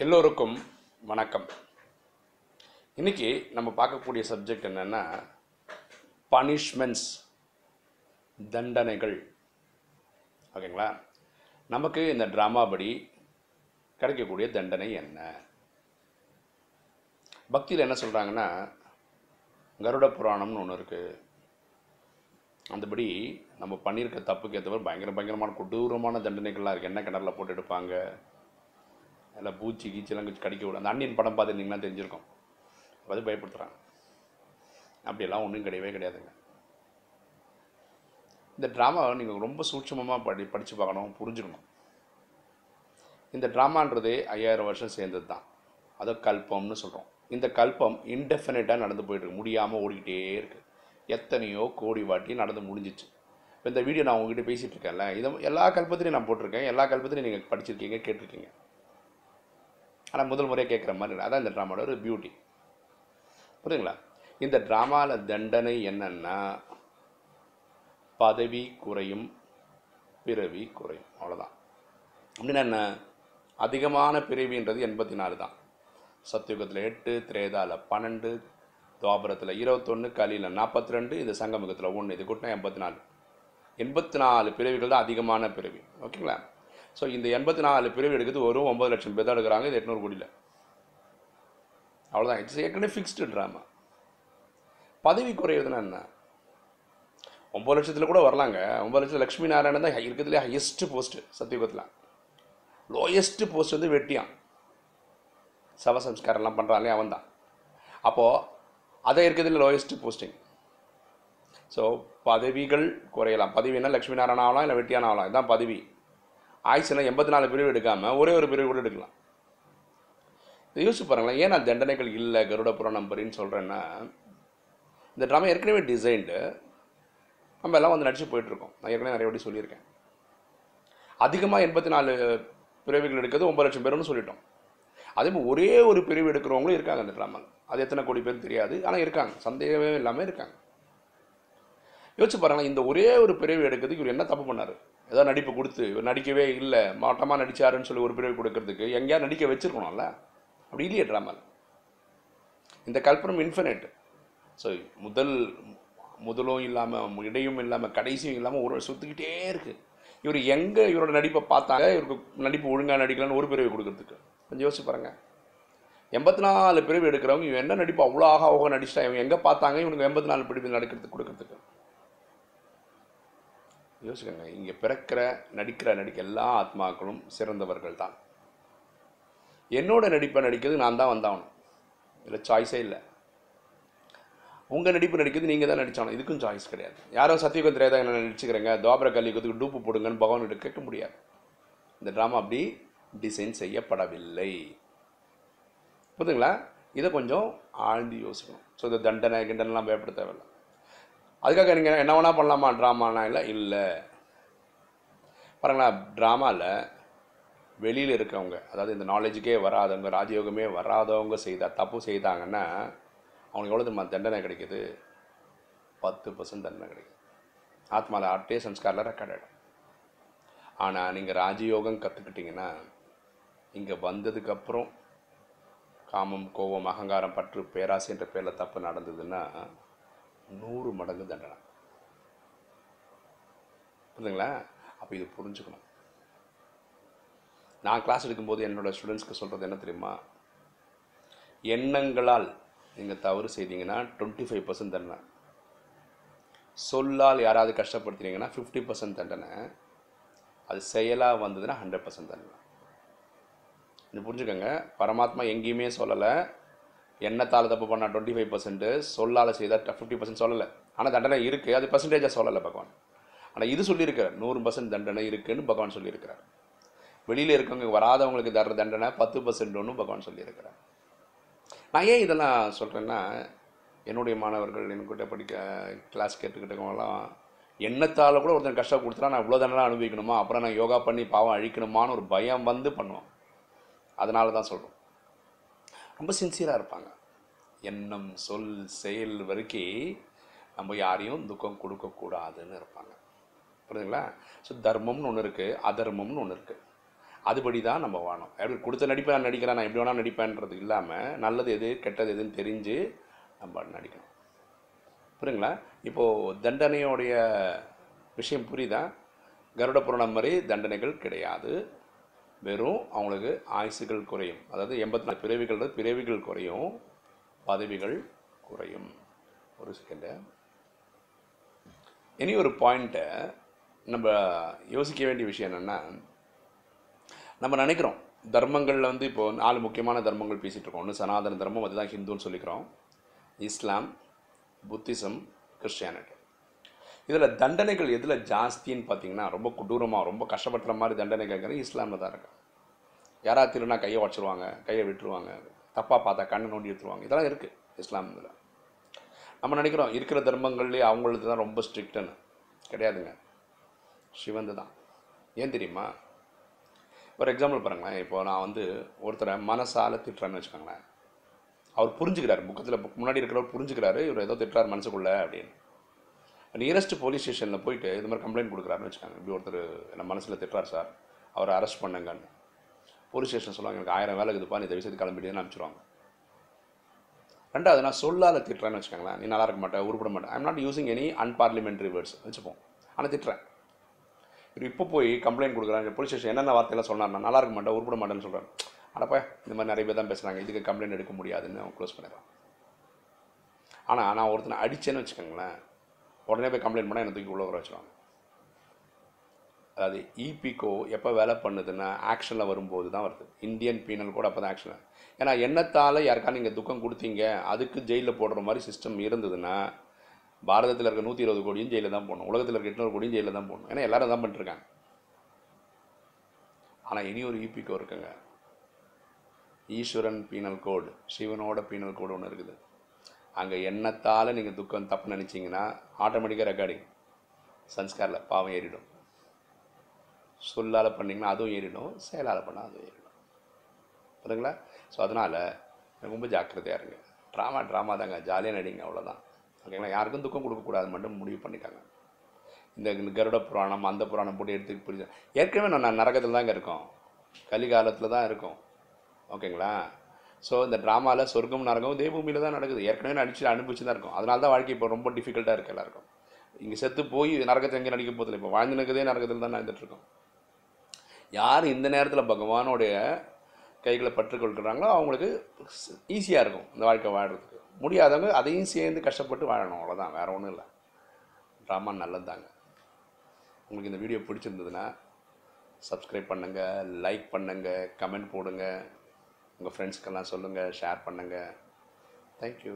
எல்லோருக்கும் வணக்கம். இன்னைக்கு நம்ம பார்க்கக்கூடிய சப்ஜெக்ட் என்னன்னா பனிஷ்மெண்ட்ஸ், தண்டனைகள். ஓகேங்களா? நமக்கு இந்த ட்ராமா படி கிடைக்கக்கூடிய தண்டனை என்ன? பக்தியில் என்ன சொல்கிறாங்கன்னா, கருட புராணம்னு ஒன்று இருக்குது. அந்தபடி நம்ம பண்ணியிருக்க தப்புக்கு ஏற்றவர் பயங்கரமான கொடூரமான தண்டனைகள்லாம் இருக்குது. என்ன கிணறுல போட்டு எடுப்பாங்க, இல்லை பூச்சி கீச்செல்லாம் கடிக்க விடும். அந்த அன்னியன் படம் பார்த்துருந்தீங்கன்னா தெரிஞ்சிருக்கும். அது பயப்படுத்துகிறாங்க. அப்படியெல்லாம் ஒன்றும் கிடையாதுங்க. இந்த ட்ராமாவை நீங்கள் ரொம்ப சூட்சமமாக படித்து பார்க்கணும், புரிஞ்சுக்கணும். இந்த ட்ராமான்றது 5000 வருஷம் சேர்ந்தது தான். அதை கல்பம்னு சொல்கிறோம். இந்த கல்பம் இன்டெஃபினட்டாக நடந்து போயிட்டுருக்கு, முடியாமல் ஓடிக்கிட்டே இருக்குது. எத்தனையோ கோடி வாட்டி நடந்து முடிஞ்சிச்சு. இப்போ இந்த வீடியோ நான் உங்ககிட்ட பேசிகிட்டு இருக்கேன்ல, இதை எல்லா கல்பத்திலையும் நான் போட்டிருக்கேன். எல்லா கல்பத்திலையும் நீங்கள் படிச்சிருக்கீங்க, கேட்டிருக்கீங்க. ஆனால் முதல் முறையாக கேட்குற மாதிரி இல்லை. அதான் இந்த ட்ராமாவோட ஒரு பியூட்டி. புரியுதுங்களா? இந்த ட்ராமாவில் தண்டனை என்னன்னா, பதவி குறையும், பிறவி குறையும், அவ்வளோதான். அப்படின்னா என்ன? அதிகமான பிறவின்றது 84 தான். சத்தியுகத்தில் 8, திரேதாவில் 12, துவாபரத்தில் 21, கலியில் 42, இந்த சங்கமுகத்தில் 1, இது கூட்டினா 84. 84 பிறவிகள் தான் அதிகமான பிறவி. ஓகேங்களா? ஸோ இந்த 84 பிறவி எடுக்கிறது ஒரு 9 லட்சம் பேர் தான் எடுக்கிறாங்க. இது 800 கோடியில், அவ்வளோதான். இட்ஸ் ஏற்கனவே ஃபிக்ஸ்டு ட்ராமா. பதவி குறையுதுன்னா என்ன? 9 லட்சத்தில் கூட வரலாங்க. 9 லட்சம் லக்ஷ்மி நாராயணன் தான் இருக்கிறதுலே ஹையஸ்ட் போஸ்ட்டு சத்தியுகத்தில். லோயஸ்ட் போஸ்ட் வந்து வெட்டியான். சவசம்ஸ்காரெல்லாம் பண்ணுறாங்களே அவன் தான். அப்போது அதை இருக்கிறதுல லோயஸ்ட் போஸ்டிங். ஸோ பதவிகள் குறையலாம். பதவினா லக்ஷ்மி நாராயணன் ஆகலாம், இல்லை வெட்டியான ஆகலாம். இதுதான் பதவி. ஆயுசுனா 84 பிரிவு எடுக்காமல் ஒரே ஒரு பிரிவு கூட எடுக்கலாம். இது யோசிச்சு பாருங்களேன். ஏன் நான் தண்டனைகள் இல்லை கருட புராணம் படின்னு சொல்கிறேன்னா, இந்த ட்ராமா ஏற்கனவே டிசைன்டு. நம்ம எல்லாம் வந்து நடிச்சு போயிட்டுருக்கோம். நான் ஏற்கனவே நிறைய வாட்டி சொல்லியிருக்கேன். அதிகமாக 84 பிரிவுகள் எடுக்கிறது 9 லட்சம் பேருன்னு சொல்லிட்டோம். அதேமாதிரி ஒரே ஒரு பிரிவு எடுக்கிறவங்களும் இருக்காங்க அந்த ட்ராமாவில். அது எத்தனை கோடி பேர் தெரியாது, ஆனால் இருக்காங்க, சந்தேகமே இல்லாமல் இருக்காங்க. யோசிச்சு பாருங்களேன். இந்த ஒரே ஒரு பிரிவு எடுக்கிறதுக்கு இவர் என்ன தப்பு பண்ணார்? ஏதாவது நடிப்பு கொடுத்து, இவர் நடிக்கவே இல்லை, மாட்டமாக நடிச்சாருன்னு சொல்லி ஒரு பிரிவு கொடுக்கறதுக்கு எங்கேயா நடிக்க வச்சிருக்கணும்ல? அப்படி இல்லையே ட்ராமாவில். இந்த கல்பனம் இன்ஃபினிட். ஸோ முதலும் இல்லாமல், இடையும் இல்லாமல், கடைசியும் இல்லாமல் ஒரு சுற்றிக்கிட்டே இருக்குது. இவர் எங்கே இவரோட நடிப்பை பார்த்தாங்க, இவருக்கு நடிப்பு ஒழுங்காக நடிக்கலான்னு ஒரு பிரிவு கொடுக்கறதுக்கு? கொஞ்சம் யோசிச்சு பாருங்கள். 84 பிரிவு எடுக்கிறவங்க இவன் என்ன நடிப்பு அவ்வளோ ஆக நடிச்சிட்டா, இவங்க எங்கே பார்த்தாங்க இவனுக்கு 84 பிரிவு கொடுக்கறதுக்கு? யோசிக்கங்க. இங்கே நடிக்க எல்லா ஆத்மாக்களும் சிறந்தவர்கள் தான். என்னோட நடிப்பை நடிக்கிறது நான் தான் வந்தாகணும். இதில் சாய்ஸே இல்லை. உங்கள் நடிப்பு நடிக்கிறது நீங்கள் தான் நடித்தாகணும். இதுக்கும் சாய்ஸ் கிடையாது. யாரோ சத்தியுகம் தெரியாத என்ன நடிச்சுக்கிறேங்க, துவாபர கலியுகத்துக்கு டூப்பு போடுங்கன்னு பகவான்கிட்ட கேட்க முடியாது. இந்த ட்ராமா அப்படி டிசைன் செய்யப்படவில்லை. புரியுதுங்களா? இதை கொஞ்சம் ஆழ்ந்து யோசிக்கணும். ஸோ இந்த கிண்டனெலாம் பயப்பட தேவையில்லை. அதுக்காக நீங்கள் என்ன வேணால் பண்ணலாமா ட்ராமானா? இல்லை. பாருங்களா, ட்ராமாவில் வெளியில் இருக்கவங்க, அதாவது இந்த நாலேஜுக்கே வராதவங்க, ராஜயோகமே வராதவங்க தப்பு செய்தாங்கன்னா அவங்களுக்கு எவ்வளோ தெரியுமா தண்டனை கிடைக்கிது? 10% தண்டனை கிடைக்குது. ஆத்மாவில் ஆட்டே சம்ஸ்காரில் ரெக்கார்ட் ஆகிடும். ஆனால் நீங்கள் ராஜயோகம் கற்றுக்கிட்டிங்கன்னா, இங்கே வந்ததுக்கப்புறம் காமம், கோபம், அகங்காரம், பற்று, பேராசை என்ற பேரில் தப்பு நடந்ததுன்னா 100 மடங்கு தண்டனை. புரியுதுங்களா? அப்போ இது புரிஞ்சுக்கணும். நான் கிளாஸ் எடுக்கும்போது என்னோடய ஸ்டூடெண்ட்ஸ்க்கு சொல்கிறது என்ன தெரியுமா? எண்ணங்களால் நீங்கள் தவறு செய்தீங்கன்னா 25% தண்டனை. சொல்லால் யாராவது கஷ்டப்படுத்தினீங்கன்னா 50% தண்டனை. அது செயலாக வந்ததுன்னா 100% தண்டனை. இது புரிஞ்சுக்கோங்க. பரமாத்மா எங்கேயுமே சொல்லலை எண்ணத்தால் தப்பு பண்ணால் 25%, சொல்லால் செய்தால் 50% சொல்லலை. ஆனால் தண்டனை இருக்குது, அது பர்சன்டேஜாக சொல்லலை பகவான். ஆனால் இது சொல்லியிருக்கிறார், 100% தண்டனை இருக்குதுன்னு பகவான் சொல்லியிருக்கிறார். வெளியில் இருக்கவங்க வராதவங்களுக்கு தர்ற தண்டனை 10% பகவான் சொல்லியிருக்கிறார். நான் ஏன் இதெல்லாம் சொல்கிறேன்னா, என்னுடைய மாணவர்கள் என்கிட்ட படிக்க கிளாஸ் கேட்டுக்கிட்டவங்களாம் எண்ணத்தால் கூட ஒருத்தன் கஷ்டம் கொடுத்துட்டா நான் இவ்வளோ தண்டனை அனுபவிக்கணுமா, அப்புறம் நான் யோகா பண்ணி பாவம் அழிக்கணுமான்னு ஒரு பயம் வந்து பண்ணுவோம். அதனால தான் சொல்கிறோம். ரொம்ப சின்சியராக இருப்பாங்க. எண்ணம், சொல், செயல் வரைக்கும் நம்ம யாரையும் துக்கம் கொடுக்கக்கூடாதுன்னு இருப்பாங்க. புரியுதுங்களா? ஸோ தர்மம்னு ஒன்று இருக்குது, அதர்மம்னு ஒன்று இருக்குது. அதுபடி தான் நம்ம வாழணும். எப்படி கொடுத்த நடிப்பை நான் நடிக்கிறேன், நான் எப்படி வேணால் நடிப்பேன்றது இல்லாமல் நல்லது எது கெட்டது எதுன்னு தெரிஞ்சு நம்ம நடிக்கணும். புரியுங்களா? இப்போது தண்டனையோடைய விஷயம் புரியுதா? கருட புராணம் மாதிரி தண்டனைகள் கிடையாது. வெறும் அவங்களுக்கு ஆயுசுகள் குறையும். அதாவது 84 பிறவிகள் குறையும், பதவிகள் குறையும். ஒரு செகண்டு. இனி ஒரு பாயிண்ட்டை நம்ம யோசிக்க வேண்டிய விஷயம் என்னென்னா, நம்ம நினைக்கிறோம் தர்மங்களில் வந்து இப்போது 4 முக்கியமான தர்மங்கள் பேசிகிட்டு இருக்கோம். ஒன்று சனாதன தர்மம், அதுதான் ஹிந்துன்னு சொல்லிக்கிறோம். இஸ்லாம், புத்திசம், கிறிஸ்டியானிட்டி. இதில் தண்டனைகள் எதில் ஜாஸ்தின்னு பார்த்தீங்கன்னா, ரொம்ப கொடூரமாக ரொம்ப கஷ்டப்படுற மாதிரி தண்டனைகள் இஸ்லாமில் தான் இருக்கு. யாராவது திருநா கையை உடச்சிருவாங்க, கையை விட்டுருவாங்க, தப்பாக பார்த்தா கண்ணை நோண்டி எடுத்துருவாங்க. இதெல்லாம் இருக்குது இஸ்லாமில். நம்ம நினைக்கிறோம் இருக்கிற தர்மங்கள்லேயே அவங்களுக்கு தான் ரொம்ப ஸ்ட்ரிக்ட்டுன்னு. கிடையாதுங்க, சிவந்து தான். ஏன் தெரியுமா? ஒரு எக்ஸாம்பிள் பாருங்களேன். இப்போ நான் வந்து ஒருத்தரை மனசால் திட்டுறேன்னு வச்சுக்கோங்களேன். அவர் புரிஞ்சுக்கிறார், புக் முன்னாடி இருக்கிறவர் புரிஞ்சுக்கிறாரு, இவர் ஏதோ திட்டுறாரு மனசுக்குள்ளே அப்படின்னு. நியரஸ்ட் போலீஸ் ஸ்டேஷனில் போயிட்டு இது மாதிரி கம்ப்ளைண்ட் கொடுக்குறாருன்னு வச்சுக்காங்க. இப்படி ஒருத்தர் என்ன மனசில் திட்டுறாரு சார், அவரை அரெஸ்ட் பண்ணுங்கன்னு. போலீஸ் ஸ்டேஷன் சொல்லுவாங்க, எனக்கு 1000 வேலை இருக்குதுப்பா, நீ இந்த விஷயத்துக்கு கிளம்பிடுன்னு அனுப்பிச்சிடுவாங்க. ரெண்டாவது, நான் சொல்லால் திட்டுறேன்னு வச்சுக்கோங்களேன். நீ நல்லா இருக்க மாட்டேன், உருப்பிட மாட்டேன். I'm not using any unparliamentary words வச்சுப்போம், ஆனால் திட்டுறேன். இப்போ போய் கம்ப்ளைண்ட் கொடுக்குறாங்க போலீஸ் ஸ்டேஷன், என்னென்ன வார்த்தையெல்லாம் சொன்னார்னா நல்லா இருக்க மாட்டேன், உருப்பிட மாட்டேன்னு சொல்கிறேன். அடப்பா, இந்த மாதிரி நிறைய பேர் தான் பேசுகிறாங்க, இதுக்கு கம்ப்ளைண்ட் எடுக்க முடியாதுன்னு அவங்க க்ளோஸ் பண்ணிடுறான். ஆனால் நான் ஒருத்தனை அடித்தேன்னு வச்சுக்கோங்களேன், உடனே போய் கம்ப்ளைண்ட் பண்ணால் என்னை தூக்கி உள்ள வர வச்சுருவாங்க. அதாவது இபிகோ எப்போ வேலை பண்ணுதுன்னா ஆக்ஷனில் வரும்போது தான் வருது. இந்தியன் பீனல் கூட அப்போ தான் ஆக்ஷன். ஏன்னா எண்ணத்தால் யாருக்கா நீங்கள் துக்கம் கொடுத்தீங்க, அதுக்கு ஜெயிலில் போடுற மாதிரி சிஸ்டம் இருந்ததுன்னா பாரதத்தில் இருக்க 120 கோடியும் ஜெயிலில் தான் போடணும், உலகத்தில் இருக்க 800 கோடியும் ஜெயிலில் தான் போடணும். ஏன்னா எல்லாரும் தான் பண்ணிட்டுருக்காங்க. ஆனால் இனி ஒரு இபிகோ இருக்குங்க, ஈஸ்வரன் பீனல் கோடு, சிவனோட பீனல் கோடு ஒன்று இருக்குது. அங்கே எண்ணத்தால் நீங்கள் துக்கம் தப்பு நினச்சிங்கன்னா ஆட்டோமேட்டிக்காக ரெக்கார்டிங் சன்ஸ்காரில் பாவம் ஏறிடும். சொல்லால் பண்ணிங்கன்னா அதுவும் ஏறிடும், செயலால் பண்ணால் அதுவும் ஏறிடும். புரியுங்களா? ஸோ அதனால் ரொம்ப ஜாக்கிரதையாக இருங்க. ட்ராமா தாங்க, ஜாலியாக நடிங்க, அவ்வளோதான். ஓகேங்களா? யாருக்கும் துக்கம் கொடுக்கக்கூடாது மட்டும் முடிவு பண்ணிட்டாங்க. இந்த கருட புராணம் அந்த புராணம் போட்டு எடுத்து புரிஞ்சு ஏற்கனவே நான் நரகத்தில் தாங்க இருக்கோம், கலிகாலத்தில் தான் இருக்கும். ஓகேங்களா? ஸோ இந்த ட்ராமாவில் சொர்க்கம் நரகம் தேவபூமியில் தான் நடக்குது. ஏற்கனவே அனுப்பிச்சு தான் இருக்கும். அதனால தான் வாழ்க்கை இப்போ ரொம்ப டிஃபிகல்ட்டாக இருக்குது எல்லாருக்கும். இங்கே செத்து போய் நரகத்தை எங்கே நடிக்க போதில்லை, இப்போ வாழ்ந்து நிற்கதே நரகத்தில் தான் நடந்துட்டுருக்கோம். யார் இந்த நேரத்தில் பகவானுடைய கைகளை பற்றுக்கொள்கிறாங்களோ அவங்களுக்கு ஈஸியாக இருக்கும் இந்த வாழ்க்கை வாழ்கிறதுக்கு. முடியாதவங்க அதையும் சேர்ந்து கஷ்டப்பட்டு வாழணும், அவ்வளோதான், வேறு ஒன்றும் இல்லை. ட்ராமா நல்லது தாங்க. உங்களுக்கு இந்த வீடியோ பிடிச்சிருந்ததுன்னா சப்ஸ்கிரைப் பண்ணுங்கள், லைக் பண்ணுங்கள், கமெண்ட் போடுங்க, உங்கள் ஃப்ரெண்ட்ஸ்க்கெல்லாம் சொல்லுங்கள், ஷேர் பண்ணுங்கள். தேங்க்யூ.